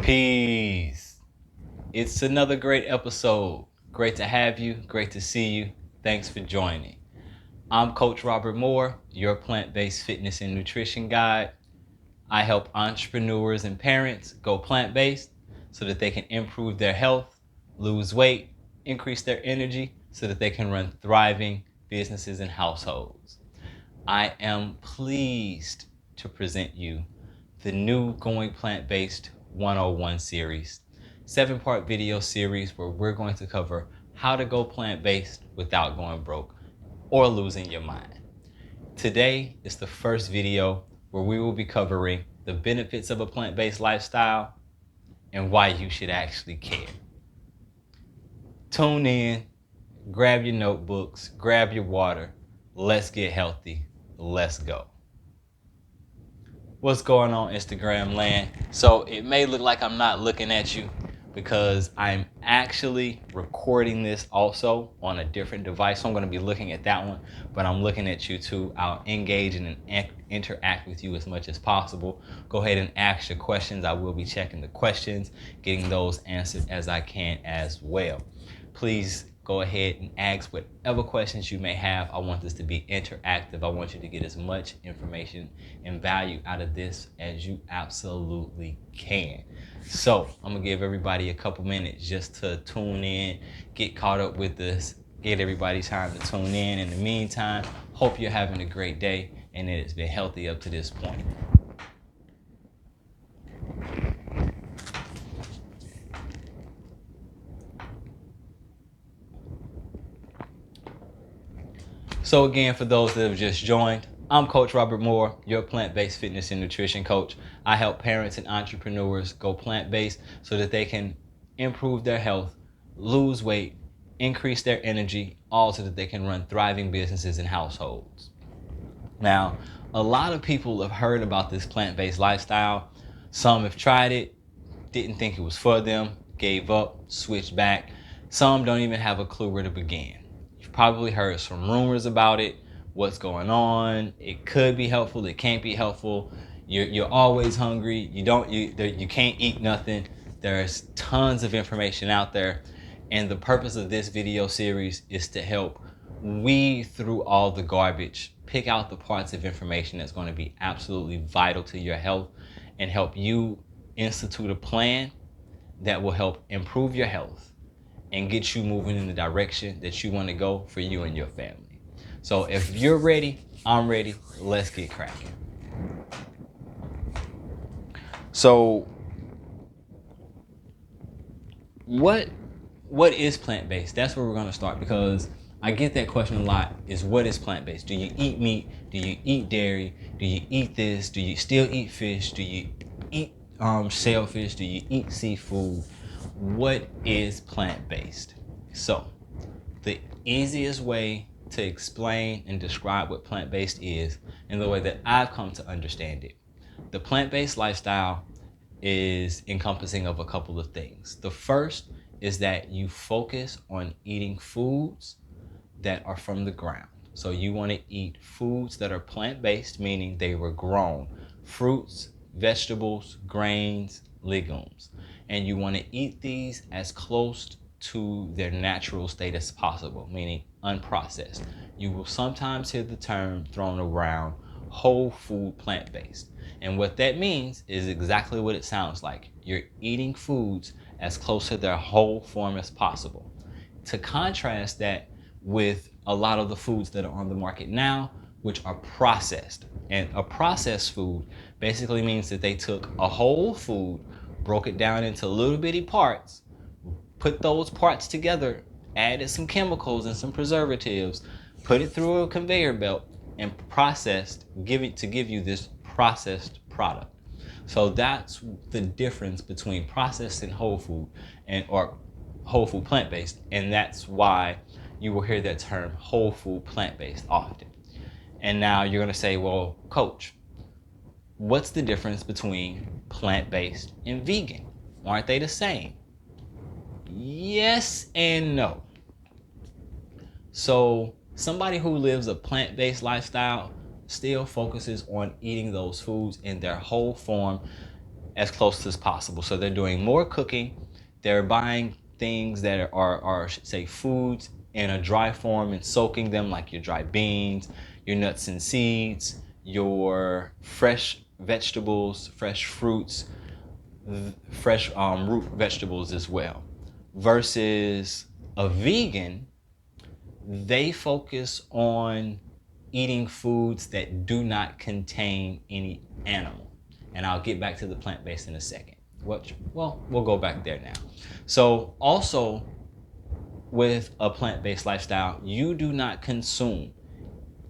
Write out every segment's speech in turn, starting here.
Peace. It's another great episode. Great to have you. Great to see you. Thanks for joining. I'm Coach Robert Moore, your plant based fitness and nutrition guide. I help entrepreneurs and parents go plant based so that they can improve their health, lose weight, increase their energy so that they can run thriving businesses and households. I am pleased to present you the new Going Plant Based 101 series, 7-part video series where we're going to cover how to go plant based without going broke or losing your mind. Today is the first video where we will be covering the benefits of a plant based lifestyle and why you should actually care. Tune in, grab your notebooks, grab your water. Let's get healthy. Let's go. What's going on, Instagram land? So it may look like I'm not looking at you because I'm actually recording this also on a different device. So I'm going to be looking at that one, but I'm looking at you too. I'll engage and interact with you as much as possible. Go ahead and ask your questions. I will be checking the questions, getting those answered as I can as well. Please go ahead and ask whatever questions you may have. I want this to be interactive. I want you to get as much information and value out of this as you absolutely can. So I'm gonna give everybody a couple minutes just to tune in, get caught up with this, get everybody time to tune in. In the meantime, hope you're having a great day and that it's been healthy up to this point. So again, for those that have just joined, I'm Coach Robert Moore, your plant-based fitness and nutrition coach. I help parents and entrepreneurs go plant-based so that they can improve their health, lose weight, increase their energy, all so that they can run thriving businesses and households. Now, a lot of people have heard about this plant-based lifestyle. Some have tried it, didn't think it was for them, gave up, switched back. Some don't even have a clue where to begin. You've probably heard some rumors about it, what's going on. It could be helpful, it can't be helpful. You're always hungry. You can't eat nothing. There's tons of information out there. And the purpose of this video series is to help weed through all the garbage, pick out the parts of information that's going to be absolutely vital to your health and help you institute a plan that will help improve your health and get you moving in the direction that you want to go for you and your family. So if you're ready, I'm ready. Let's get cracking. So what is plant-based? That's where we're going to start, because I get that question a lot, is what is plant-based? Do you eat meat? Do you eat dairy? Do you eat this? Do you still eat fish? Do you eat shellfish? Do you eat seafood? What is plant-based? So the easiest way to explain and describe what plant-based is, in the way that I've come to understand it, the plant-based lifestyle is encompassing of a couple of things. The first is that you focus on eating foods that are from the ground. So you want to eat foods that are plant-based, meaning they were grown. Fruits, vegetables, grains, legumes. And you want to eat these as close to their natural state as possible, meaning unprocessed. You will sometimes hear the term thrown around, whole food plant-based. And what that means is exactly what it sounds like. You're eating foods as close to their whole form as possible. To contrast that with a lot of the foods that are on the market now, which are processed. And a processed food basically means that they took a whole food, broke it down into little bitty parts, put those parts together, added some chemicals and some preservatives, put it through a conveyor belt, and processed, give you this processed product. So that's the difference between processed and whole food, or whole food plant-based, and that's why you will hear that term whole food plant-based often. And now you're going to say, well, Coach, what's the difference between plant-based and vegan? Aren't they the same? Yes and no. So somebody who lives a plant-based lifestyle still focuses on eating those foods in their whole form, as close as possible. So they're doing more cooking. They're buying things that are say foods in a dry form and soaking them, like your dry beans, your nuts and seeds, your fresh vegetables, fresh fruits, fresh root vegetables as well. Versus a vegan, they focus on eating foods that do not contain any animal. And I'll get back to the plant-based in a second. Well, we'll go back there now. So also with a plant-based lifestyle, you do not consume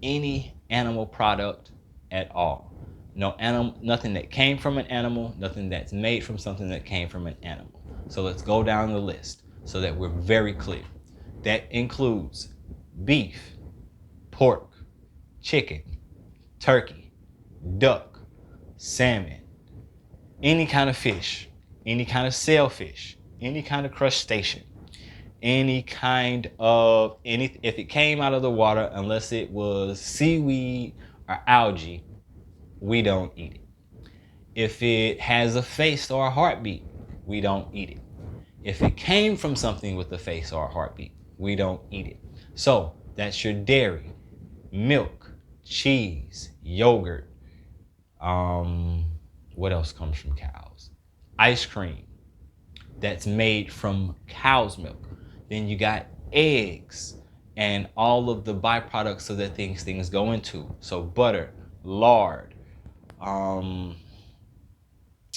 any animal product at all. No animal, nothing that came from an animal, nothing that's made from something that came from an animal. So let's go down the list so that we're very clear. That includes beef, pork, chicken, turkey, duck, salmon, any kind of fish, any kind of sailfish, any kind of crustacean, any kind of if it came out of the water, unless it was seaweed or algae, we don't eat it. If it has a face or a heartbeat, we don't eat it. If it came from something with a face or a heartbeat, we don't eat it. So that's your dairy, milk, cheese, yogurt. What else comes from cows? Ice cream that's made from cow's milk. Then you got eggs and all of the byproducts of that things go into. So butter, lard,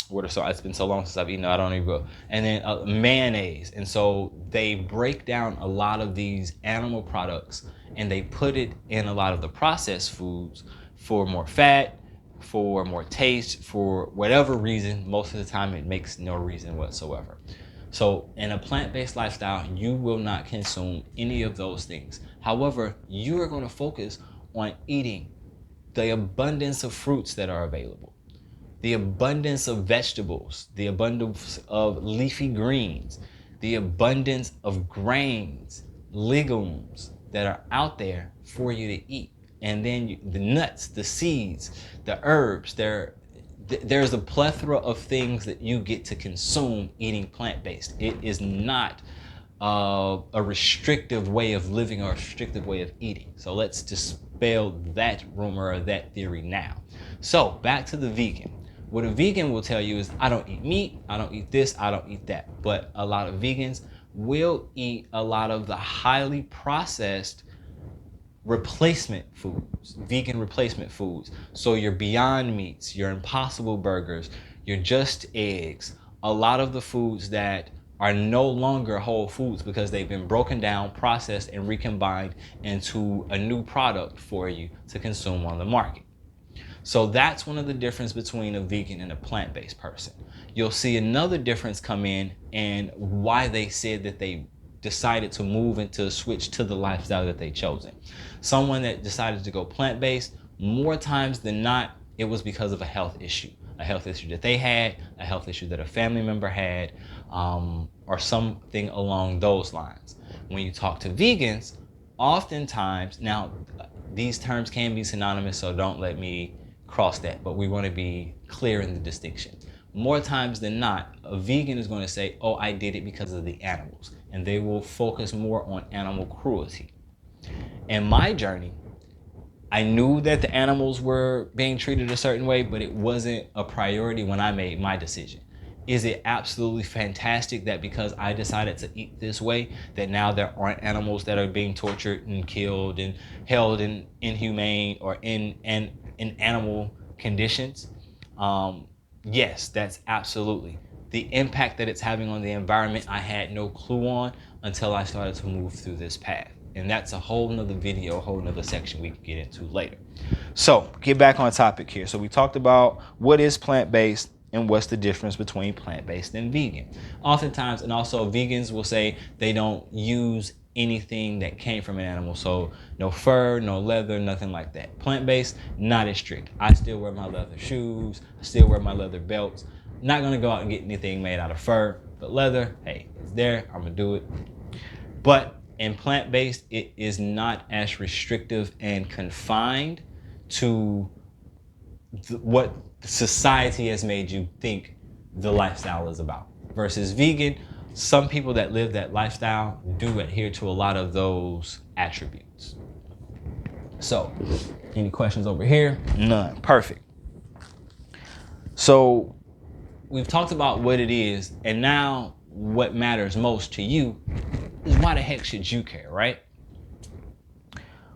it's been so long since I've eaten, I don't even go. And then mayonnaise. And so they break down a lot of these animal products and they put it in a lot of the processed foods for more fat, for more taste, for whatever reason. Most of the time it makes no reason whatsoever. So in a plant-based lifestyle, you will not consume any of those things. However, you are going to focus on eating the abundance of fruits that are available, the abundance of vegetables, the abundance of leafy greens, the abundance of grains, legumes that are out there for you to eat. And then the nuts, the seeds, the herbs, there's a plethora of things that you get to consume eating plant-based. It is not a restrictive way of living or a restrictive way of eating. So let's dispel that rumor or that theory now. So back to the vegan. What a vegan will tell you is, I don't eat meat, I don't eat this, I don't eat that. But a lot of vegans will eat a lot of the highly processed replacement foods, vegan replacement foods. So your Beyond Meats, your Impossible Burgers, your Just Eggs, a lot of the foods that are no longer whole foods because they've been broken down, processed, and recombined into a new product for you to consume on the market. So that's one of the difference between a vegan and a plant-based person. You'll see another difference come in and why they said that they decided to move into switch to the lifestyle that they chosen. Someone that decided to go plant-based, more times than not, it was because of a health issue that they had, a health issue that a family member had, or something along those lines. When you talk to vegans, oftentimes, now these terms can be synonymous, so don't let me cross that, but we want to be clear in the distinction. More times than not, a vegan is going to say, oh, I did it because of the animals, and they will focus more on animal cruelty. In my journey, I knew that the animals were being treated a certain way, but it wasn't a priority when I made my decision. Is it absolutely fantastic that because I decided to eat this way, that now there aren't animals that are being tortured and killed and held in inhumane or in animal conditions? Yes, that's absolutely. The impact that it's having on the environment, I had no clue on until I started to move through this path. And that's a whole nother video, a whole nother section we can get into later. So get back on topic here. So we talked about what is plant-based and what's the difference between plant-based and vegan. Oftentimes, and also vegans will say they don't use anything that came from an animal. So no fur, no leather, nothing like that. Plant-based, not as strict. I still wear my leather shoes. I still wear my leather belts. Not gonna go out and get anything made out of fur, but leather, hey, it's there, I'm gonna do it. But in plant-based, it is not as restrictive and confined to what society has made you think the lifestyle is about. Versus vegan, some people that live that lifestyle do adhere to a lot of those attributes. So, any questions over here? None. Perfect. So, we've talked about what it is, and now what matters most to you is why the heck should you care, right?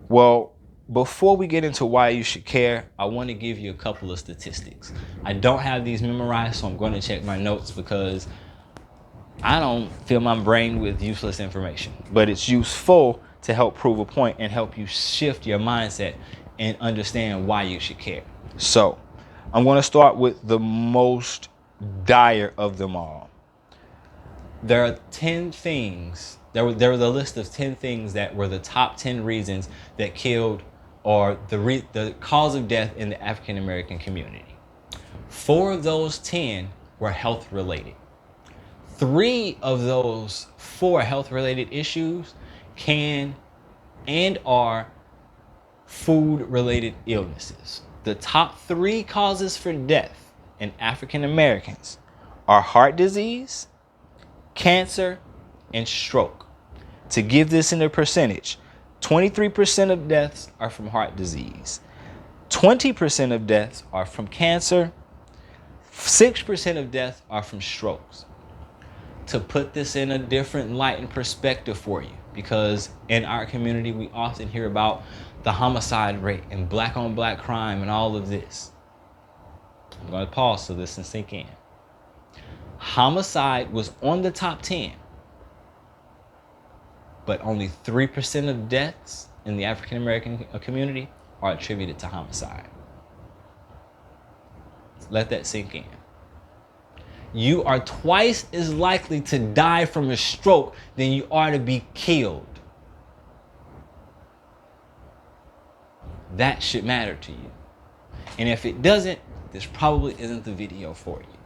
Well, before we get into why you should care, I want to give you a couple of statistics. I don't have these memorized, so I'm going to check my notes because I don't fill my brain with useless information. But it's useful to help prove a point and help you shift your mindset and understand why you should care. So, I'm going to start with the most dire of them all. There are 10 things. There was a list of 10 things that were the top 10 reasons that killed or the cause of death in the African American community. 4 of those 10 were health related. 3 of those 4 health related issues can and are food related illnesses. The top 3 causes for death in African Americans are heart disease, cancer, and stroke. To give this in a percentage, 23% of deaths are from heart disease, 20% of deaths are from cancer, 6% of deaths are from strokes. To put this in a different light and perspective for you, because in our community we often hear about the homicide rate and black on black crime and all of this. I'm going to pause so this can sink in. Homicide was on the top 10, but only 3% of deaths in the African American community are attributed to homicide. Let that sink in. You are twice as likely to die from a stroke than you are to be killed. That should matter to you. And if it doesn't, this probably isn't the video for you.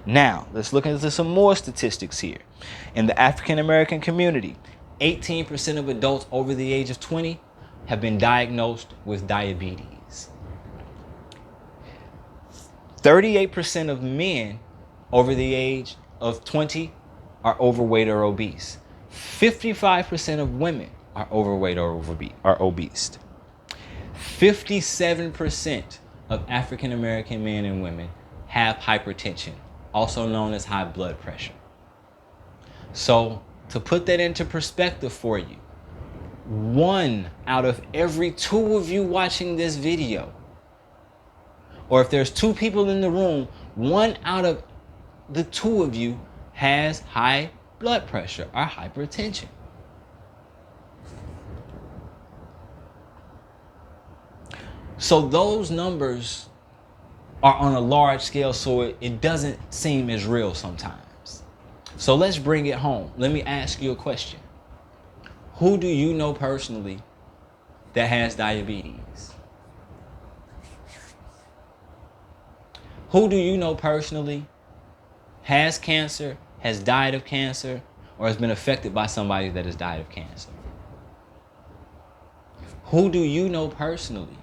Now, let's look into some more statistics here. In the African American community, 18% of adults over the age of 20 have been diagnosed with diabetes. 38% of men over the age of 20 are overweight or obese. 55% of women are overweight or obese. 57% of African American men and women have hypertension, also known as high blood pressure. So, to put that into perspective for you, 1 out of every 2 of you watching this video, or if there's 2 people in the room, 1 out of the 2 of you has high blood pressure or hypertension. So those numbers are on a large scale, so it doesn't seem as real sometimes. So let's bring it home. Let me ask you a question. Who do you know personally that has diabetes? Who do you know personally has cancer, has died of cancer, or has been affected by somebody that has died of cancer? Who do you know personally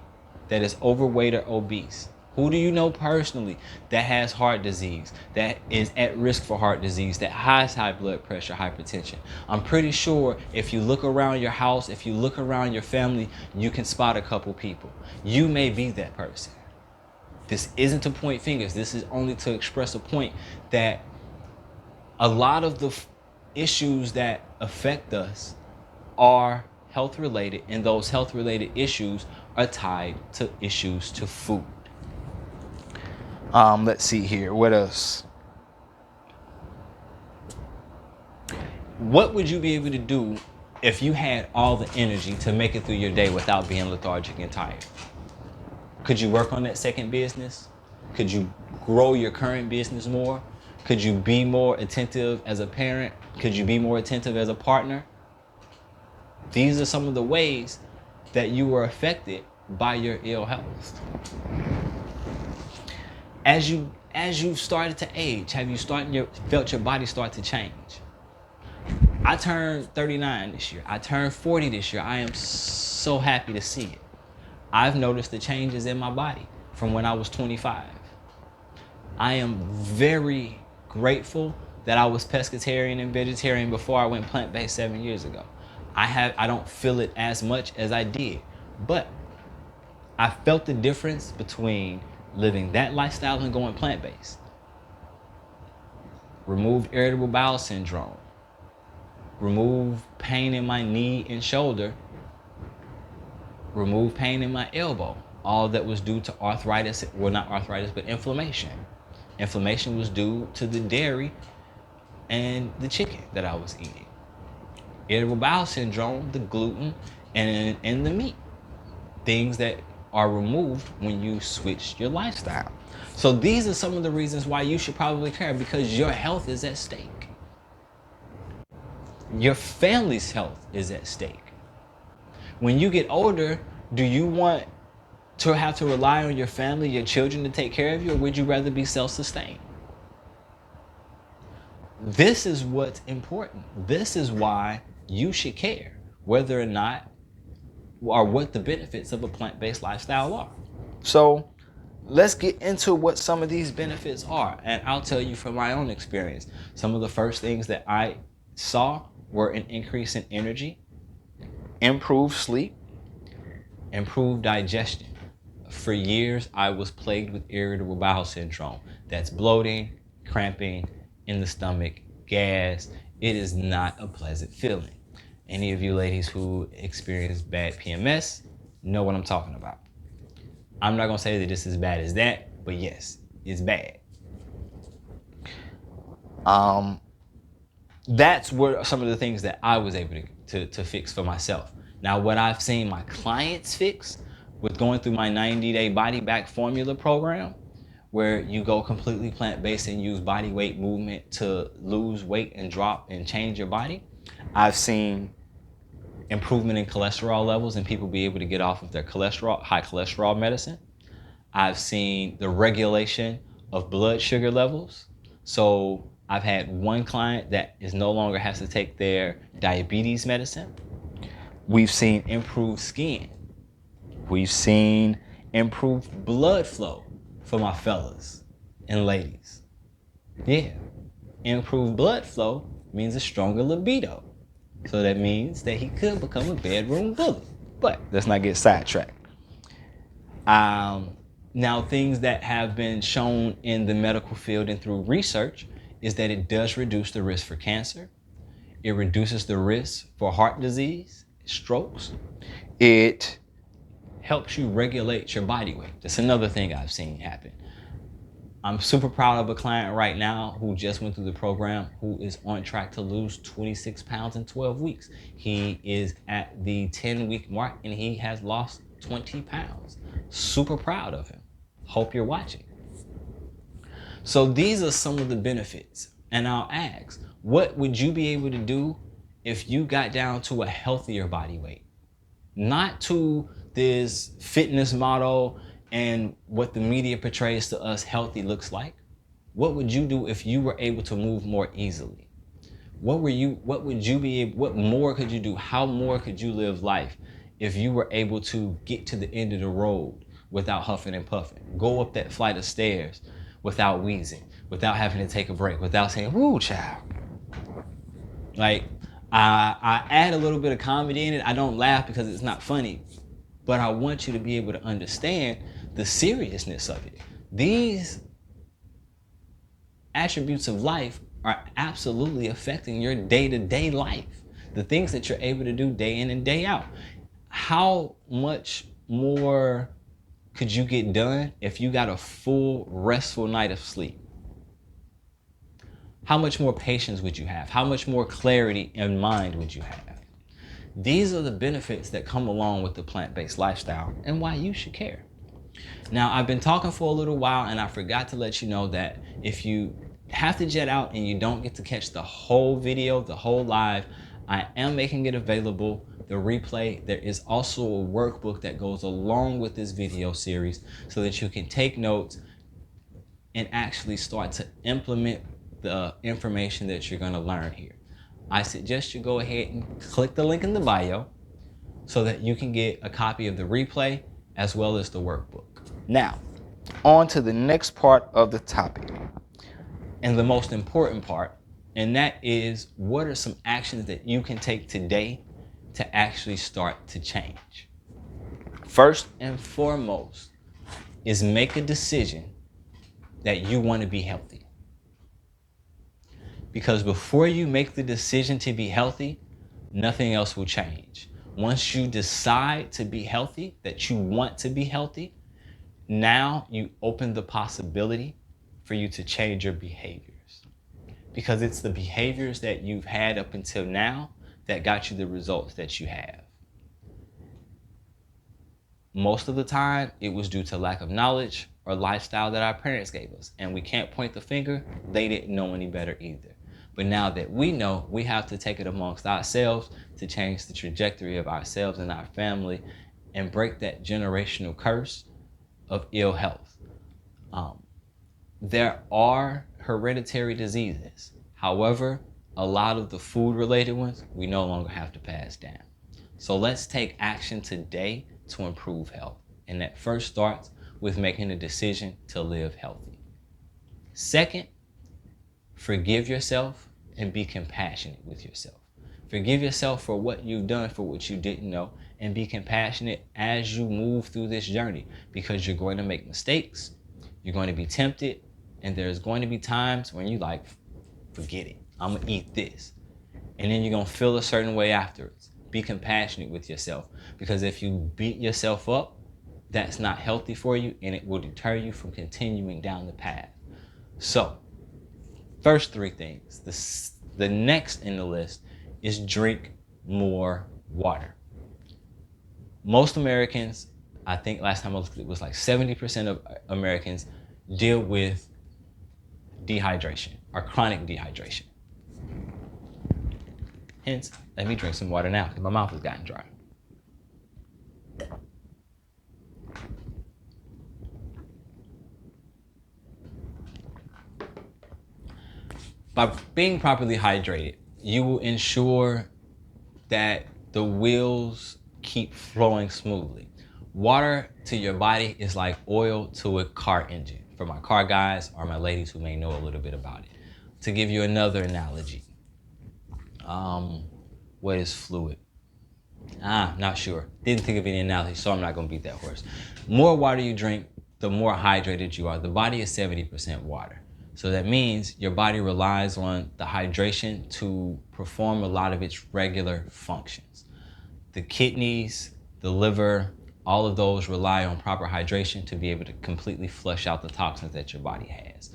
that is overweight or obese? Who do you know personally that has heart disease, that is at risk for heart disease, that has high blood pressure, hypertension? I'm pretty sure if you look around your house, if you look around your family, you can spot a couple people. You may be that person. This isn't to point fingers. This is only to express a point that a lot of the issues that affect us are health related, and those health related issues are tied to issues to food. Let's see here. What else? What would you be able to do if you had all the energy to make it through your day without being lethargic and tired? Could you work on that second business? Could you grow your current business more? Could you be more attentive as a parent? Could you be more attentive as a partner? These are some of the ways that you were affected by your ill health. As you started to age, have you felt your body start to change? I turned 39 this year. I turned 40 this year. I am so happy to see it. I've noticed the changes in my body from when I was 25. I am very grateful that I was pescatarian and vegetarian before I went plant-based 7 years ago. I don't feel it as much as I did, but I felt the difference between living that lifestyle and going plant-based. Removed irritable bowel syndrome, removed pain in my knee and shoulder, removed pain in my elbow. All that was due to arthritis, well, not arthritis, but inflammation. Inflammation was due to the dairy and the chicken that I was eating. Irritable bowel syndrome, the gluten, and the meat. Things that are removed when you switch your lifestyle. So these are some of the reasons why you should probably care, because your health is at stake. Your family's health is at stake. When you get older, do you want to have to rely on your family, your children to take care of you, or would you rather be self-sustained? This is what's important. This is why you should care whether or not, or what the benefits of a plant-based lifestyle are. So let's get into what some of these benefits are. And I'll tell you from my own experience, some of the first things that I saw were an increase in energy, improved sleep, improved digestion. For years, I was plagued with irritable bowel syndrome. That's bloating, cramping in the stomach, gas. It is not a pleasant feeling. Any of you ladies who experience bad PMS know what I'm talking about. I'm not gonna say that it's as bad as that, but yes, it's bad. That's where some of the things that I was able to fix for myself. Now, what I've seen my clients fix with going through my 90-day body back formula program, where you go completely plant-based and use body weight movement to lose weight and drop and change your body, I've seen improvement in cholesterol levels and people be able to get off of their high cholesterol medicine. I've seen the regulation of blood sugar levels. So I've had one client that is no longer has to take their diabetes medicine. We've seen improved skin. We've seen improved blood flow for my fellas and ladies. Yeah, improved blood flow means a stronger libido. So that means that he could become a bedroom bully. But let's not get sidetracked. Now, things that have been shown in the medical field and through research is that it does reduce the risk for cancer. It reduces the risk for heart disease, strokes. It helps you regulate your body weight. That's another thing I've seen happen. I'm super proud of a client right now who just went through the program, who is on track to lose 26 pounds in 12 weeks. He is at the 10-week mark and he has lost 20 pounds. Super proud of him. Hope you're watching. So these are some of the benefits. And I'll ask, what would you be able to do if you got down to a healthier body weight? Not to this fitness model and what the media portrays to us healthy looks like. What would you do if you were able to move more easily? What more could you do? How more could you live life if you were able to get to the end of the road without huffing and puffing? Go up that flight of stairs without wheezing, without having to take a break, without saying, woo, child. Like, I add a little bit of comedy in it. I don't laugh because it's not funny, but I want you to be able to understand the seriousness of it. These attributes of life are absolutely affecting your day-to-day life. The things that you're able to do day in and day out. How much more could you get done if you got a full, restful night of sleep? How much more patience would you have? How much more clarity in mind would you have? These are the benefits that come along with the plant-based lifestyle and why you should care. Now, I've been talking for a little while and I forgot to let you know that if you have to jet out and you don't get to catch the whole video, the whole live, I am making it available, the replay. There is also a workbook that goes along with this video series so that you can take notes and actually start to implement the information that you're going to learn here. I suggest you go ahead and click the link in the bio so that you can get a copy of the replay as well as the workbook. Now, On to the next part of the topic. And the most important part, and that is, what are some actions that you can take today to actually start to change? First and foremost is make a decision that you want to be healthy. Because before you make the decision to be healthy, nothing else will change. Once you decide to be healthy, that you want to be healthy, now you open the possibility for you to change your behaviors. Because it's the behaviors that you've had up until now that got you the results that you have. Most of the time, it was due to lack of knowledge or lifestyle that our parents gave us. And we can't point the finger, they didn't know any better either. But now that we know, we have to take it amongst ourselves to change the trajectory of ourselves and our family and break that generational curse of ill health. There are hereditary diseases. However, a lot of the food related ones we no longer have to pass down. So let's take action today to improve health. And that first starts with making a decision to live healthy. Second, forgive yourself and be compassionate with yourself. Forgive yourself for what you've done, for what you didn't know, and be compassionate as you move through this journey, because you're going to make mistakes, you're going to be tempted, and there's going to be times when you like, forget it, I'm gonna eat this. And then you're gonna feel a certain way afterwards. Be compassionate with yourself, because if you beat yourself up, that's not healthy for you, and it will deter you from continuing down the path. So, first three things. The next in the list is drink more water. Most Americans, I think last time I looked, it was like 70% of Americans deal with dehydration or chronic dehydration. Hence, let me drink some water now because my mouth has gotten dry. By being properly hydrated, you will ensure that the wheels keep flowing smoothly. Water to your body is like oil to a car engine, for my car guys or my ladies who may know a little bit about it. To give you another analogy, what is fluid? Not sure. Didn't think of any analogy, so I'm not gonna beat that horse. More water you drink, the more hydrated you are. The body is 70% water. So that means your body relies on the hydration to perform a lot of its regular functions. The kidneys, the liver, all of those rely on proper hydration to be able to completely flush out the toxins that your body has.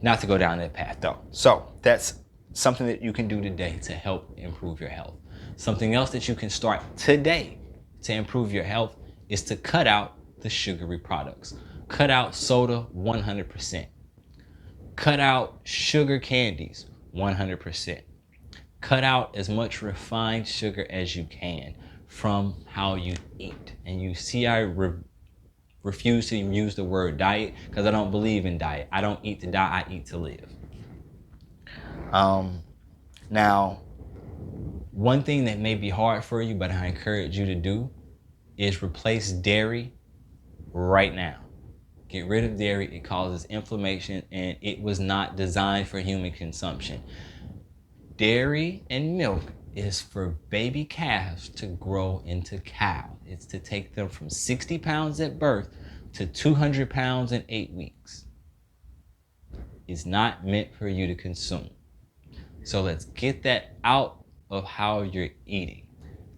Not to go down that path though. So that's something that you can do today to help improve your health. Something else that you can start today to improve your health is to cut out the sugary products. Cut out soda 100%. Cut out sugar candies 100%. Cut out as much refined sugar as you can from how you eat. And you see I refuse to use the word diet because I don't believe in diet. I don't eat to die, I eat to live. Now, one thing that may be hard for you, but I encourage you to do, is replace dairy right now. Get rid of dairy. It causes inflammation, and it was not designed for human consumption. Dairy and milk is for baby calves to grow into cows. It's to take them from 60 pounds at birth to 200 pounds in 8 weeks. It's not meant for you to consume. So let's get that out of how you're eating.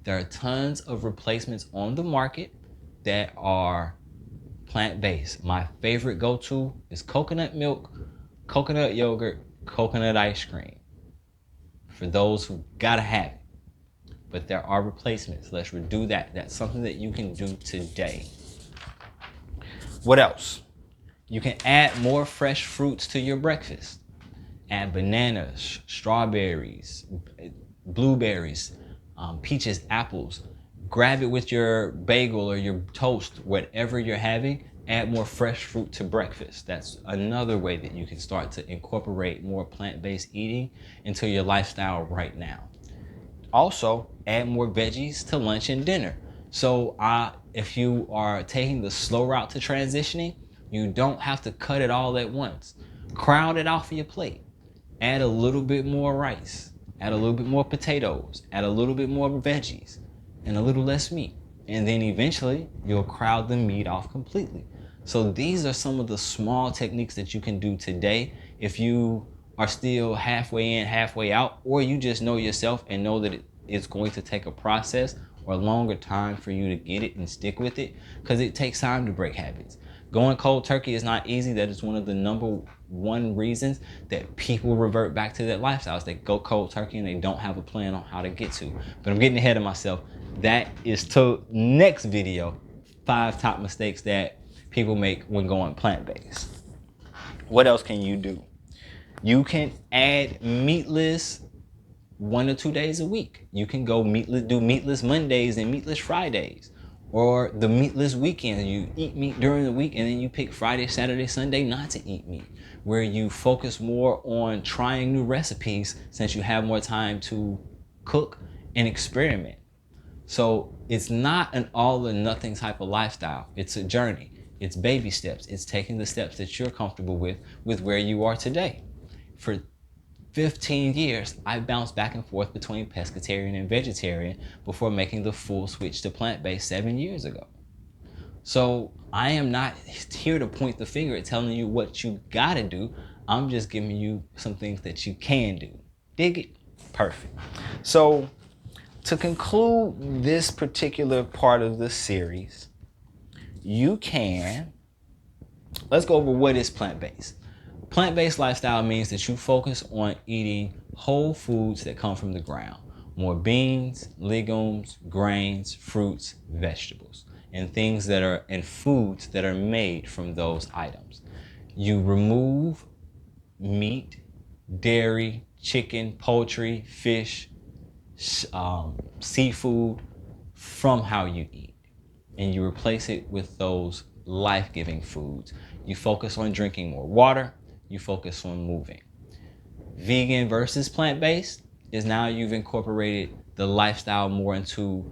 There are tons of replacements on the market that are plant-based. My favorite go-to is coconut milk, coconut yogurt, coconut ice cream. For those who gotta have it. But there are replacements. Let's do that. That's something that you can do today. What else? You can add more fresh fruits to your breakfast. Add bananas, strawberries, blueberries, peaches, apples. Grab it with your bagel or your toast, whatever you're having. Add more fresh fruit to breakfast. That's another way that you can start to incorporate more plant-based eating into your lifestyle right now. Also, add more veggies to lunch and dinner. So if you are taking the slow route to transitioning, You don't have to cut it all at once. Crowd it off of your plate. Add a little bit more rice, add a little bit more potatoes, add a little bit more veggies, and a little less meat. And then eventually you'll crowd the meat off completely. So these are some of the small techniques that you can do today if you are still halfway in, halfway out, or you just know yourself and know that it's going to take a process or a longer time for you to get it and stick with it, because it takes time to break habits. Going cold turkey is not easy. That is one of the number one reasons that people revert back to that lifestyle. Is they go cold turkey and they don't have a plan on how to get to. But I'm getting ahead of myself. That is to next video, 5 top mistakes that people make when going plant-based. What else can you do? You can add meatless 1 or 2 days a week. You can go meatless, do meatless Mondays and meatless Fridays. Or the meatless weekend. You eat meat during the week and then you pick Friday, Saturday, Sunday not to eat meat, where you focus more on trying new recipes since you have more time to cook and experiment. So it's not an all or nothing type of lifestyle. It's a journey. It's baby steps. It's taking the steps that you're comfortable with where you are today. For 15 years, I bounced back and forth between pescatarian and vegetarian before making the full switch to plant-based 7 years ago. So I am not here to point the finger at telling you what you gotta do. I'm just giving you some things that you can do. Dig it? Perfect. So to conclude this particular part of the series, let's go over what is plant-based. Plant-based lifestyle means that you focus on eating whole foods that come from the ground. More beans, legumes, grains, fruits, vegetables, and foods that are made from those items. You remove meat, dairy, chicken, poultry, fish, seafood from how you eat. And you replace it with those life-giving foods. You focus on drinking more water. You focus on moving. Vegan versus plant-based is now you've incorporated the lifestyle more into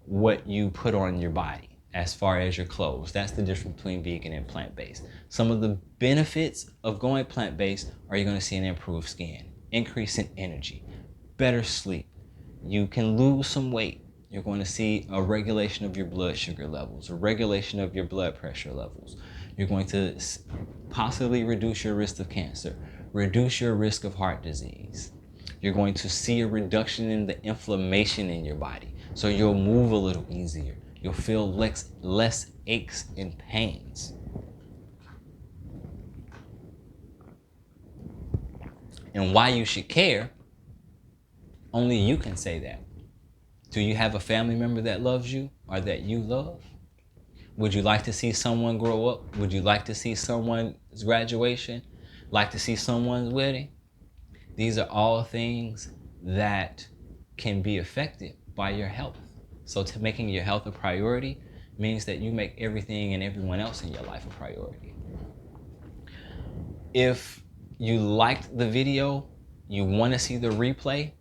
what you put on your body as far as your clothes. That's the difference between vegan and plant-based. Some of the benefits of going plant-based are you're going to see an improved skin, increase in energy, better sleep. You can lose some weight. You're going to see a regulation of your blood sugar levels, a regulation of your blood pressure levels. You're going to possibly reduce your risk of cancer, reduce your risk of heart disease. You're going to see a reduction in the inflammation in your body, so you'll move a little easier. You'll feel less aches and pains. And why you should care, only you can say that. Do you have a family member that loves you or that you love? Would you like to see someone grow up? Would you like to see someone's graduation? Like to see someone's wedding? These are all things that can be affected by your health. So making your health a priority means that you make everything and everyone else in your life a priority. If you liked the video, you want to see the replay,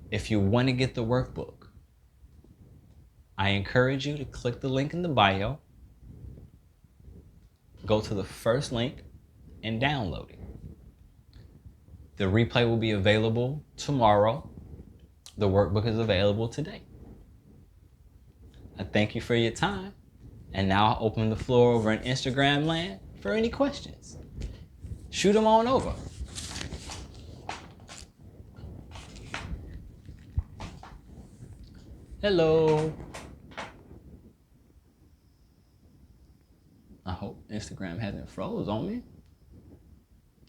if you want to get the workbook, I encourage you to click the link in the bio, go to the first link and download it. The replay will be available tomorrow. The workbook is available today. I thank you for your time. And now I'll open the floor over in Instagram land for any questions. Shoot them on over. Hello. I hope Instagram hasn't froze on me.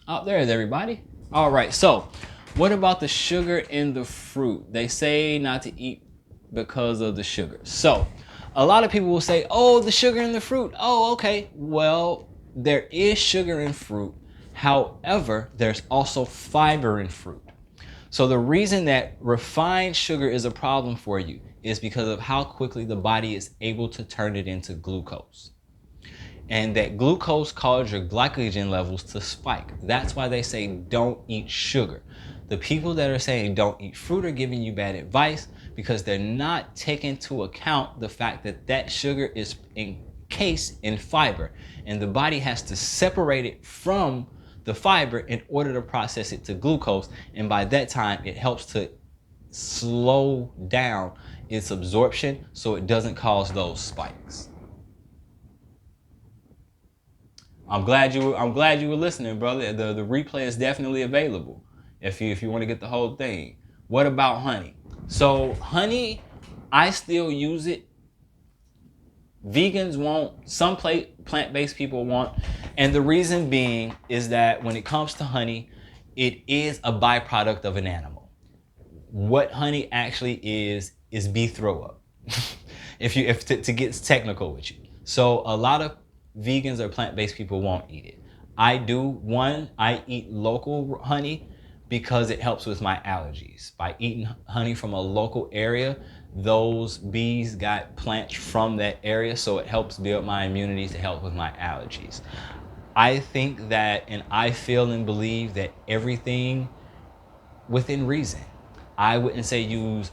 Oh, there is everybody. All right, so what about the sugar in the fruit? They say not to eat because of the sugar. So a lot of people will say, oh, the sugar in the fruit. Oh, okay. Well, there is sugar in fruit. However, there's also fiber in fruit. So the reason that refined sugar is a problem for you is because of how quickly the body is able to turn it into glucose. And that glucose causes your glycogen levels to spike. That's why they say don't eat sugar. The people that are saying don't eat fruit are giving you bad advice because they're not taking into account the fact that that sugar is encased in fiber, and the body has to separate it from the fiber in order to process it to glucose. And by that time, it helps to slow down its absorption so it doesn't cause those spikes. I'm glad you were listening, brother. The replay is definitely available if you want to get the whole thing. What about honey? So honey, I still use it. Vegans won't, some plant-based people won't, and the reason being is that when it comes to honey, it is a byproduct of an animal. What honey actually is bee throw up. if to get technical with you. So a lot of vegans or plant-based people won't eat it. I do. One, I eat local honey because it helps with my allergies. By eating honey from a local area, those bees got plants from that area, so it helps build my immunity to help with my allergies. I think that, and I feel and believe that everything within reason. I wouldn't say use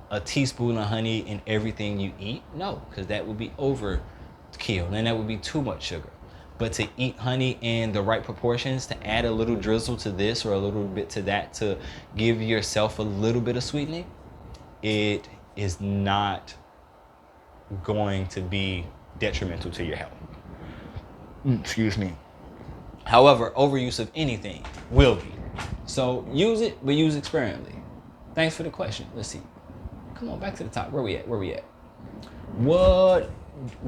a teaspoon of honey in everything you eat. No, because that would be overkill and that would be too much sugar. But to eat honey in the right proportions, to add a little drizzle to this or a little bit to that to give yourself a little bit of sweetening, it is not going to be detrimental to your health. Excuse me. However, overuse of anything will be. So use it, but use it sparingly. Thanks for the question. Let's see. Come on, back to the top. Where we at? What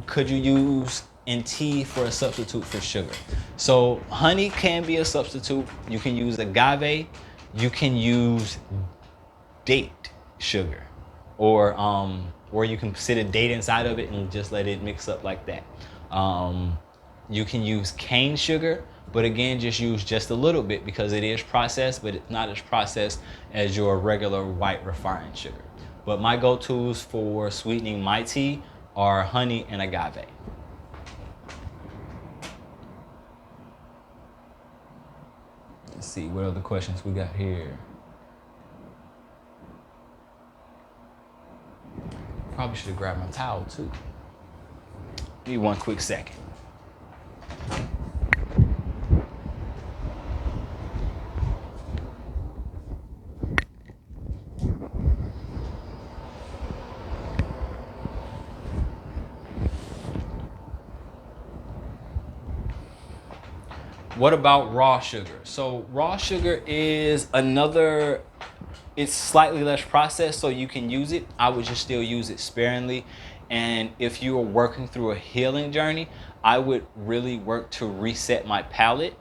could you use in tea for a substitute for sugar? So honey can be a substitute. You can use agave. You can use date sugar, or you can sit a date inside of it and just let it mix up like that. You can use cane sugar, but again, just use just a little bit because it is processed, but it's not as processed as your regular white refined sugar. But my go-tos for sweetening my tea are honey and agave. Let's see, what other questions we got here? Probably should have grabbed my towel too. Give me one quick second. What about raw sugar? So raw sugar is another, it's slightly less processed, so you can use it. I would just still use it sparingly. And if you are working through a healing journey, I would really work to reset my palate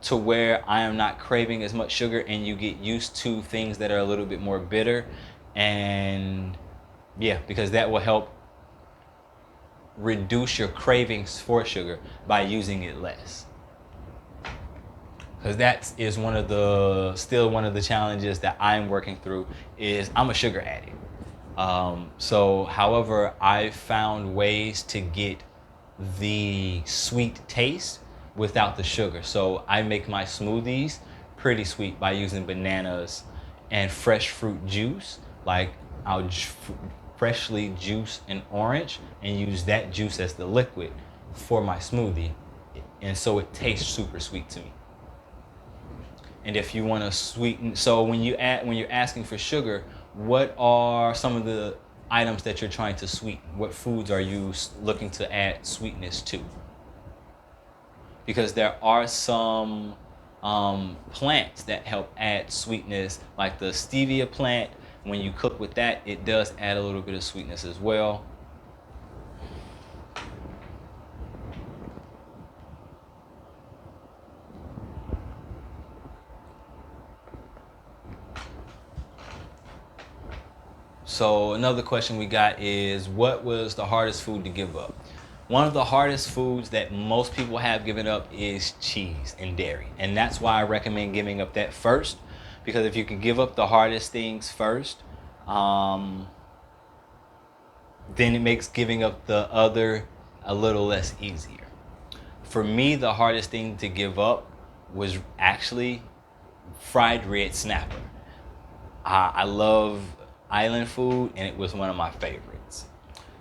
to where I am not craving as much sugar and you get used to things that are a little bit more bitter. And yeah, because that will help reduce your cravings for sugar by using it less. Because that is still one of the challenges that I'm working through is I'm a sugar addict. So however, I've found ways to get the sweet taste without the sugar. So I make my smoothies pretty sweet by using bananas and fresh fruit juice. Like I'll freshly juice an orange and use that juice as the liquid for my smoothie. And so it tastes super sweet to me. And if you want to sweeten, so when you're asking for sugar, what are some of the items that you're trying to sweeten? What foods are you looking to add sweetness to? Because there are some plants that help add sweetness, like the stevia plant. When you cook with that, it does add a little bit of sweetness as well. So another question we got is, what was the hardest food to give up? One of the hardest foods that most people have given up is cheese and dairy. And that's why I recommend giving up that first. Because if you can give up the hardest things first, then it makes giving up the other a little less easier. For me, the hardest thing to give up was actually fried red snapper. I love island food, and it was one of my favorites.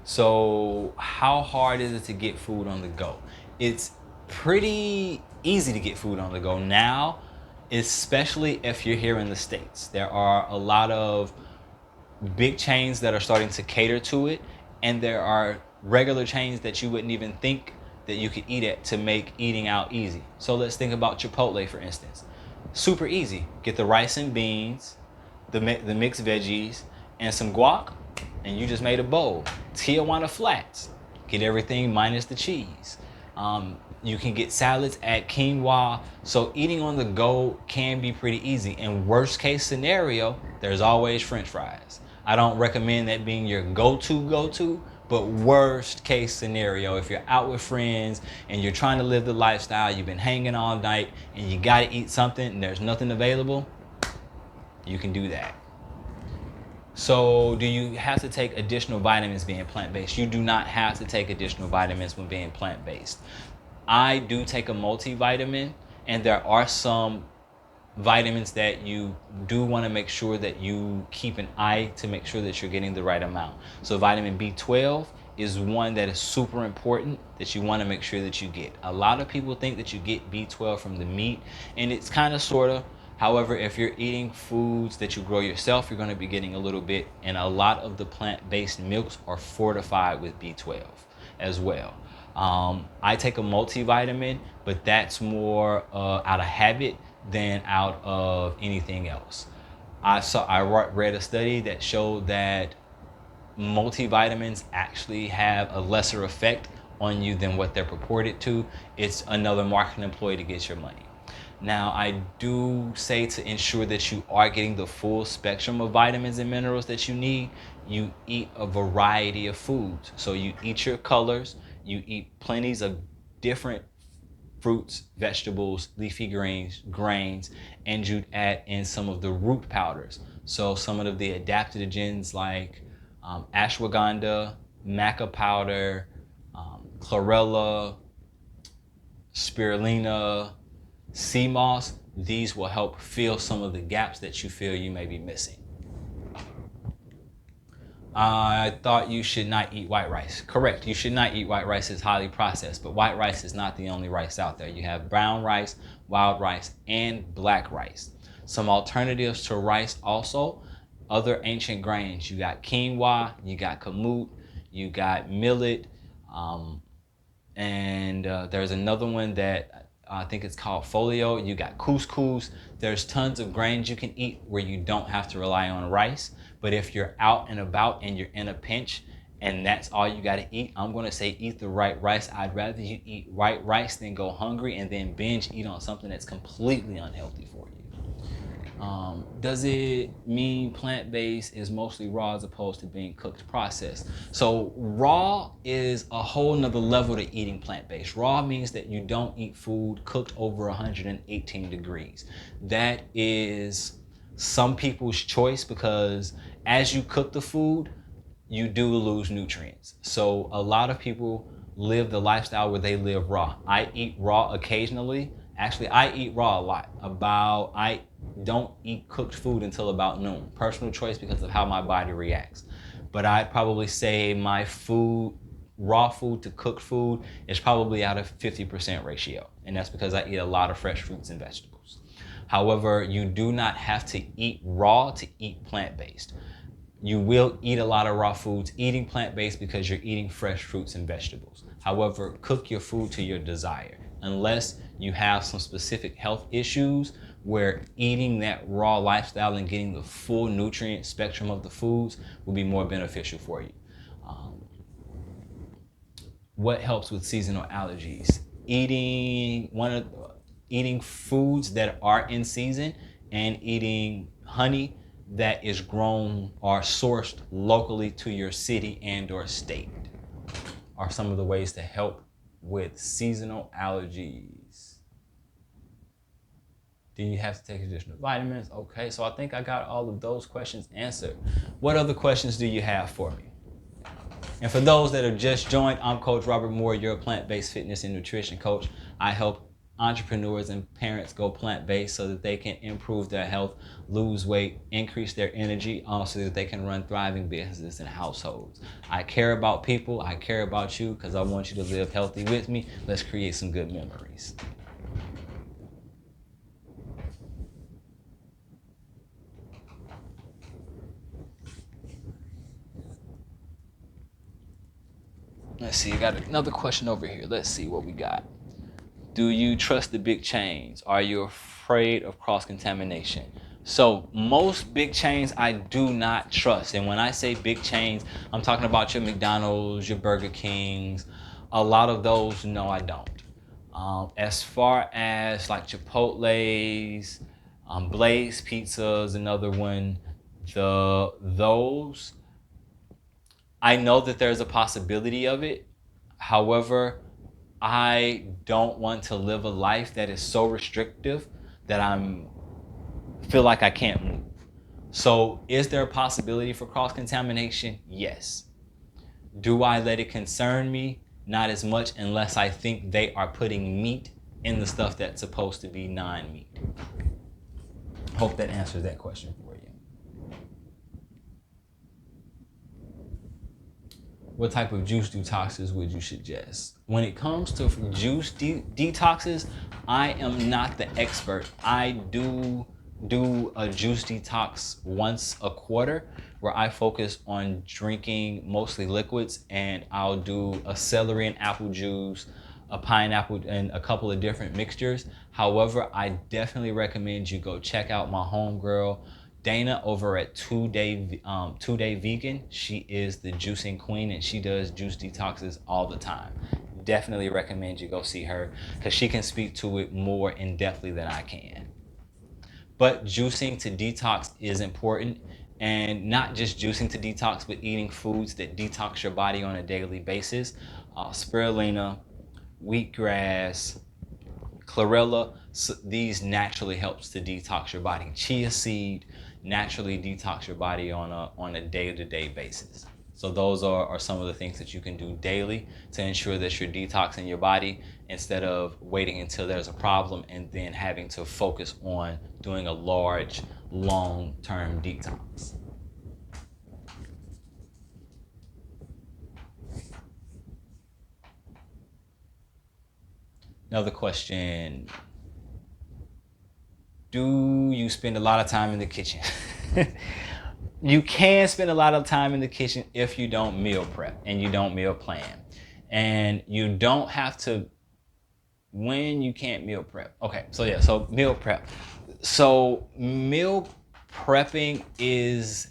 So how hard is it to get food on the go? It's pretty easy to get food on the go now, especially if you're here in the States. There are a lot of big chains that are starting to cater to it, and there are regular chains that you wouldn't even think that you could eat at to make eating out easy. So let's think about Chipotle, for instance. Super easy. Get the rice and beans, the mixed veggies, and some guac, and you just made a bowl. Tijuana Flats. Get everything minus the cheese. You can get salads at Quinoa. So eating on the go can be pretty easy. And worst case scenario, there's always French fries. I don't recommend that being your go-to, but worst case scenario, if you're out with friends and you're trying to live the lifestyle, you've been hanging all night and you gotta eat something and there's nothing available, you can do that. So do you have to take additional vitamins being plant-based? You do not have to take additional vitamins when being plant-based. I do take a multivitamin, and there are some vitamins that you do want to make sure that you keep an eye to make sure that you're getting the right amount. So vitamin B12 is one that is super important that you want to make sure that you get. A lot of people think that you get B12 from the meat, and it's kind of sort of. However, if you're eating foods that you grow yourself, you're going to be getting a little bit, and a lot of the plant-based milks are fortified with B12 as well. I take a multivitamin, but that's more out of habit than out of anything else. I read a study that showed that multivitamins actually have a lesser effect on you than what they're purported to. It's another marketing employee to get your money. Now, I do say to ensure that you are getting the full spectrum of vitamins and minerals that you need, you eat a variety of foods. So you eat your colors, you eat plenties of different fruits, vegetables, leafy grains, and you add in some of the root powders. So some of the adaptogens like ashwagandha, maca powder, chlorella, spirulina, sea moss, these will help fill some of the gaps that you feel you may be missing. I thought you should not eat white rice. Correct, you should not eat white rice. It's highly processed, but white rice is not the only rice out there. You have brown rice, wild rice, and black rice. Some alternatives to rice also, other ancient grains. You got quinoa, you got kamut, you got millet, and there's another one that I think it's called folio. You got couscous. There's tons of grains you can eat where you don't have to rely on rice. But if you're out and about and you're in a pinch and that's all you got to eat, I'm going to say eat the right rice. I'd rather you eat white rice than go hungry and then binge eat on something that's completely unhealthy for you. Does it mean plant-based is mostly raw as opposed to being cooked, processed? So raw is a whole nother level to eating plant-based. Raw means that you don't eat food cooked over 118 degrees. That is some people's choice because as you cook the food, you do lose nutrients. So a lot of people live the lifestyle where they live raw. I eat raw occasionally. Actually, I eat raw a lot. I don't eat cooked food until about noon. Personal choice because of how my body reacts. But I'd probably say my food, raw food to cooked food, is probably at a 50% ratio. And that's because I eat a lot of fresh fruits and vegetables. However, you do not have to eat raw to eat plant-based. You will eat a lot of raw foods eating plant-based because you're eating fresh fruits and vegetables. However, cook your food to your desire. Unless you have some specific health issues where eating that raw lifestyle and getting the full nutrient spectrum of the foods will be more beneficial for you. What helps with seasonal allergies? Eating foods that are in season and eating honey that is grown or sourced locally to your city and or state are some of the ways to help with seasonal allergies. Do you have to take additional vitamins? Okay, so I think I got all of those questions answered. What other questions do you have for me? And for those that have just joined, I'm Coach Robert Moore, your plant-based fitness and nutrition coach. I help entrepreneurs and parents go plant-based so that they can improve their health, lose weight, increase their energy, also that they can run thriving businesses and households. I care about people. I care about you because I want you to live healthy with me. Let's create some good memories. Let's see, I got another question over here. Let's see what we got. Do you trust the big chains? Are you afraid of cross-contamination? So most big chains I do not trust. And when I say big chains, I'm talking about your McDonald's, your Burger Kings. A lot of those, no, I don't. As far as like Chipotle's, Blaze Pizza's another one. Those, I know that there's a possibility of it. However, I don't want to live a life that is so restrictive that I'm feel like I can't move. So is there a possibility for cross-contamination? Yes. Do I let it concern me? Not as much, unless I think they are putting meat in the stuff that's supposed to be non-meat. Hope that answers that question for you. What type of juice detoxes would you suggest? When it comes to juice detoxes, I am not the expert. I do a juice detox once a quarter where I focus on drinking mostly liquids, and I'll do a celery and apple juice, a pineapple, and a couple of different mixtures. However, I definitely recommend you go check out my homegirl Dana over at 2Day Vegan. She is the juicing queen and she does juice detoxes all the time. Definitely recommend you go see her because she can speak to it more in depthly than I can. But juicing to detox is important, and not just juicing to detox, but eating foods that detox your body on a daily basis. Spirulina, wheatgrass, chlorella, so these naturally helps to detox your body. Chia seed naturally detox your body on a day-to-day basis. So those are some of the things that you can do daily to ensure that you're detoxing your body instead of waiting until there's a problem and then having to focus on doing a large, long-term detox. Another question. Do you spend a lot of time in the kitchen? You can spend a lot of time in the kitchen if you don't meal prep and you don't meal plan. And you don't have to when you can't meal prep. Okay, so yeah, so meal prep. So meal prepping is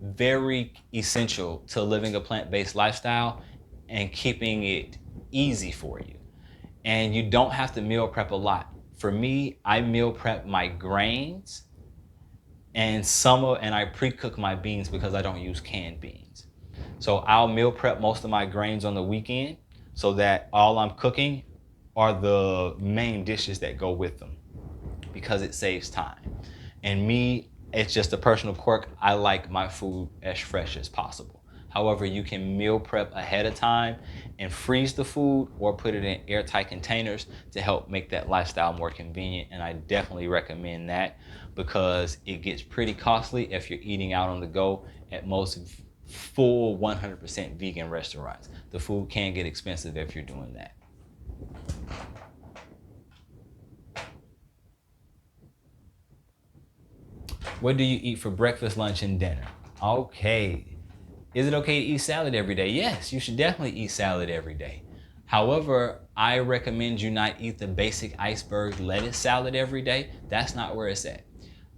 very essential to living a plant-based lifestyle and keeping it easy for you. And you don't have to meal prep a lot. For me, I meal prep my grains and I pre-cook my beans because I don't use canned beans. So I'll meal prep most of my grains on the weekend so that all I'm cooking are the main dishes that go with them because it saves time. And me, it's just a personal quirk. I like my food as fresh as possible. However, you can meal prep ahead of time and freeze the food or put it in airtight containers to help make that lifestyle more convenient. And I definitely recommend that because it gets pretty costly if you're eating out on the go at most full 100% vegan restaurants. The food can get expensive if you're doing that. What do you eat for breakfast, lunch, and dinner? Okay. Is it okay to eat salad every day? Yes, you should definitely eat salad every day. However, I recommend you not eat the basic iceberg lettuce salad every day. That's not where it's at.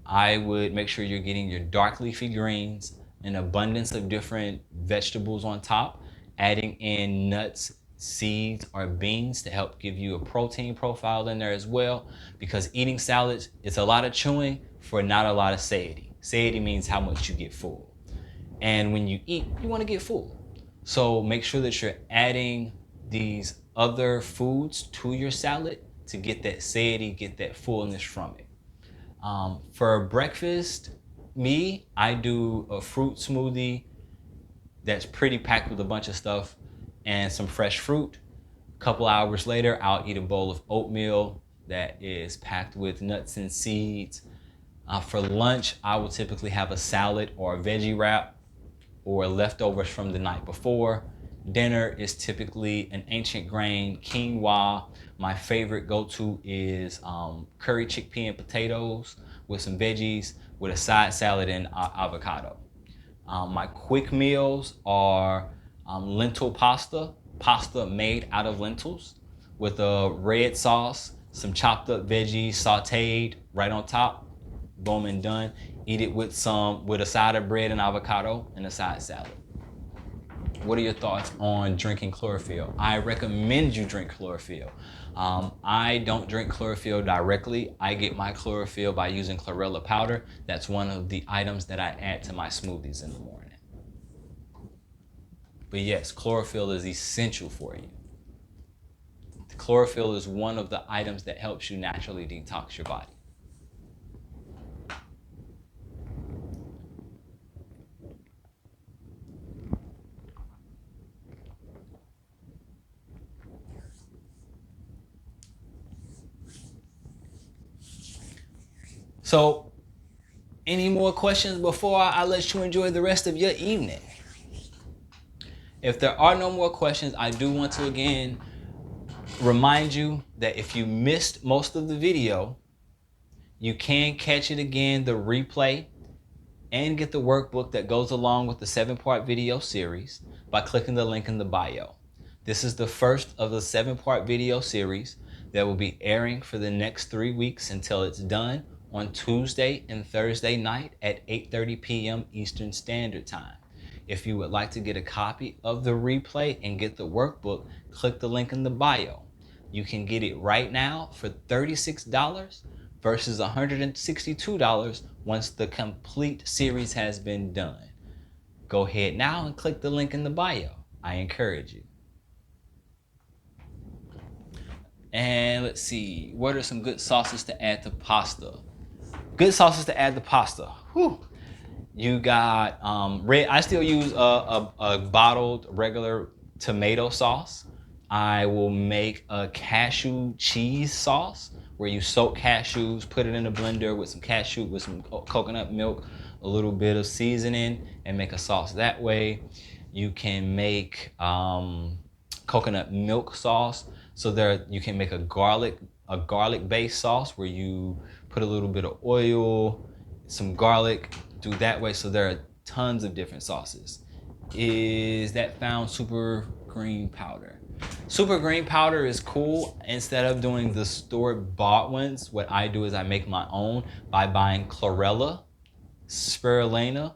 I would make sure you're getting your dark leafy greens, an abundance of different vegetables on top, adding in nuts, seeds, or beans to help give you a protein profile in there as well. Because eating salads, it's a lot of chewing for not a lot of satiety. Satiety means how much you get full. And when you eat, you want to get full. So make sure that you're adding these other foods to your salad to get that satiety, get that fullness from it. For breakfast, I do a fruit smoothie that's pretty packed with a bunch of stuff and some fresh fruit. A couple hours later, I'll eat a bowl of oatmeal that is packed with nuts and seeds. For lunch, I will typically have a salad or a veggie wrap or leftovers from the night before. Dinner is typically an ancient grain quinoa. My favorite go-to is curry chickpea and potatoes with some veggies with a side salad and avocado. My quick meals are lentil pasta, pasta made out of lentils with a red sauce, some chopped up veggies sauteed right on top. Boom and done. Eat it with a side of bread and avocado and a side salad. What are your thoughts on drinking chlorophyll? I recommend you drink chlorophyll. I don't drink chlorophyll directly. I get my chlorophyll by using chlorella powder. That's one of the items that I add to my smoothies in the morning. But yes, chlorophyll is essential for you. Chlorophyll is one of the items that helps you naturally detox your body. So, any more questions before I let you enjoy the rest of your evening? If there are no more questions, I do want to again remind you that if you missed most of the video, you can catch it again, the replay, and get the workbook that goes along with the 7-part video series by clicking the link in the bio. This is the first of the 7-part video series that will be airing for the next 3 weeks until it's done on Tuesday and Thursday night at 8:30 p.m. Eastern Standard Time. If you would like to get a copy of the replay and get the workbook, click the link in the bio. You can get it right now for $36 versus $162 once the complete series has been done. Go ahead now and click the link in the bio. I encourage you. And let's see, what are some good sauces to add to pasta? Good sauces to add to pasta. Whew. You got red. I still use a bottled regular tomato sauce. I will make a cashew cheese sauce where you soak cashews, put it in a blender with some cashew, with some coconut milk, a little bit of seasoning, and make a sauce that way. You can make coconut milk sauce. So there, you can make a garlic-based sauce where you put a little bit of oil, some garlic, do that way. So there are tons of different sauces. Is that found super green powder? Super green powder is cool. Instead of doing the store-bought ones, what I do is I make my own by buying chlorella, spirulina,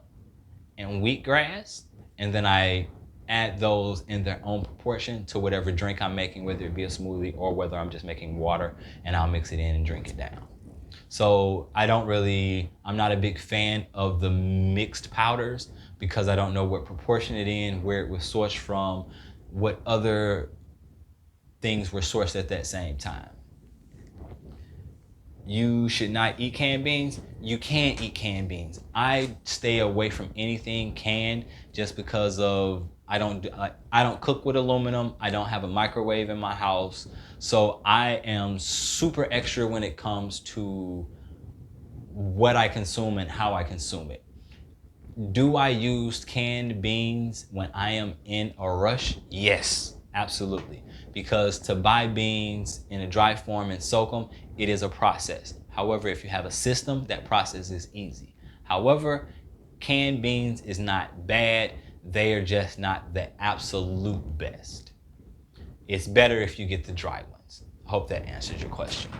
and wheatgrass, and then I add those in their own proportion to whatever drink I'm making, whether it be a smoothie or whether I'm just making water, and I'll mix it in and drink it down. So I'm not a big fan of the mixed powders because I don't know what proportion it in, where it was sourced from, what other things were sourced at that same time. You should not eat canned beans. You can't eat canned beans. I stay away from anything canned just because of I don't cook with aluminum. I don't have a microwave in my house. So I am super extra when it comes to what I consume and how I consume it. Do I use canned beans when I am in a rush? Yes, absolutely. Because to buy beans in a dry form and soak them, it is a process. However, if you have a system, that process is easy. However, canned beans is not bad. They are just not the absolute best. It's better if you get the dry ones. I hope that answers your question.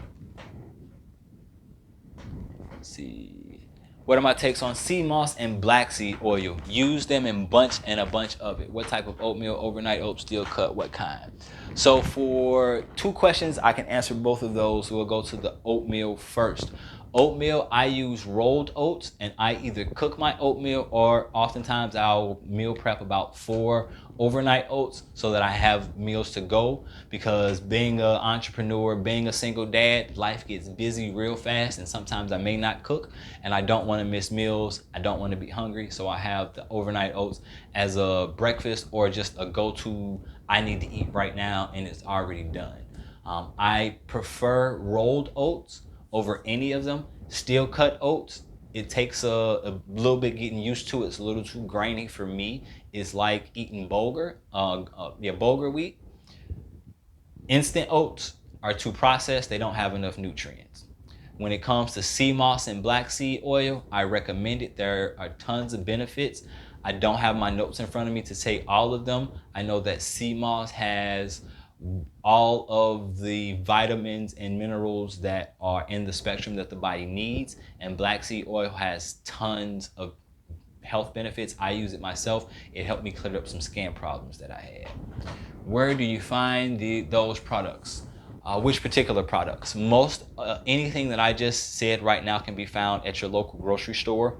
Let's see. What are my takes on sea moss and black seed oil? Use them in a bunch of it. What type of oatmeal? Overnight oats, steel cut, what kind? So for 2 questions, I can answer both of those. We'll go to the oatmeal first. Oatmeal, I use rolled oats, and I either cook my oatmeal or oftentimes I'll meal prep about 4 overnight oats so that I have meals to go, because being an entrepreneur, being a single dad, life gets busy real fast and sometimes I may not cook and I don't want to miss meals. I don't want to be hungry, so I have the overnight oats as a breakfast or just a go-to I need to eat right now and it's already done. I prefer rolled oats over any of them. Steel cut oats, it takes a little bit getting used to. It's a little too grainy for me. It's like eating bulgur wheat. Instant oats are too processed. They don't have enough nutrients. When it comes to sea moss and black seed oil, I recommend it. There are tons of benefits. I don't have my notes in front of me to say all of them. I know that sea moss has all of the vitamins and minerals that are in the spectrum that the body needs, and black seed oil has tons of health benefits. I use it myself. It helped me clear up some skin problems that I had. Where do you find those products? Which particular products? Most anything that I just said right now can be found at your local grocery store.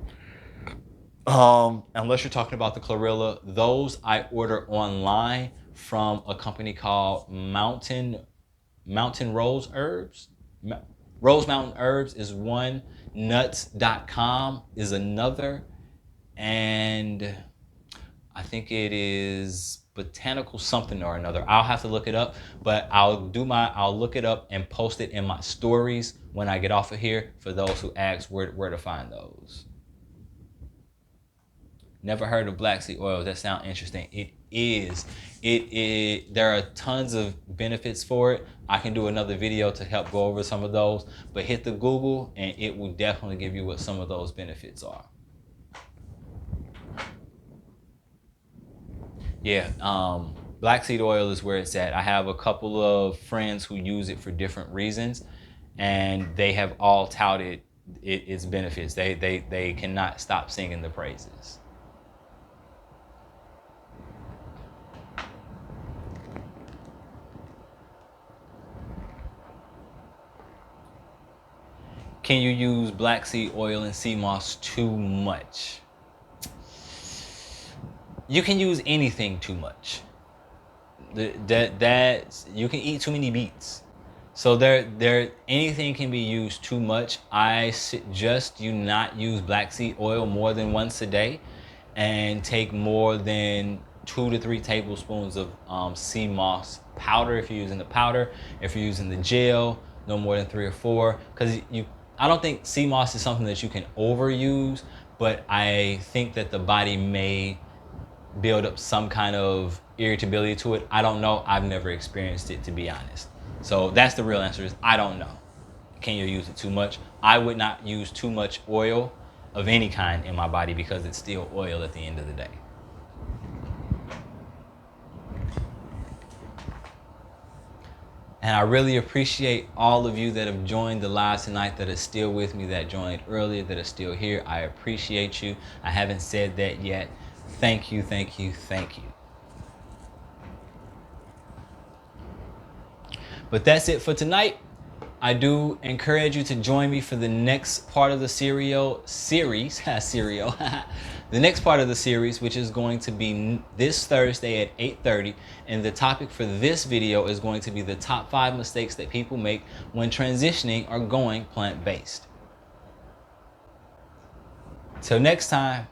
Unless you're talking about the chlorella, those I order online from a company called Mountain Rose Herbs. Rose Mountain Herbs is one. Nuts.com is another. And I think it is Botanical something or another. I'll have to look it up, but I'll look it up and post it in my stories when I get off of here for those who ask where to find those. Never heard of black seed oil. That sounds interesting. It is. There are tons of benefits for it. I can do another video to help go over some of those, but hit the Google and it will definitely give you what some of those benefits are. Yeah, black seed oil is where it's at. I have a couple of friends who use it for different reasons, and they have all touted its benefits. They cannot stop singing the praises. Can you use black seed oil and sea moss too much? You can use anything too much. That you can eat too many beets. So anything can be used too much. I suggest you not use black seed oil more than once a day, and take more than 2 to 3 tablespoons of sea moss powder if you're using the powder. If you're using the gel, no more than 3 or 4. Because I don't think sea moss is something that you can overuse, but I think that the body may build up some kind of irritability to it. I don't know. I've never experienced it, to be honest. So that's the real answer, is I don't know. Can you use it too much? I would not use too much oil of any kind in my body because it's still oil at the end of the day. And I really appreciate all of you that have joined the live tonight, that are still with me, that joined earlier, that are still here. I appreciate you. I haven't said that yet. Thank you, thank you, thank you. But that's it for tonight. I do encourage you to join me for the next part of the series, the next part of the series, which is going to be this Thursday at 8:30. And the topic for this video is going to be the top 5 mistakes that people make when transitioning or going plant-based. Till next time.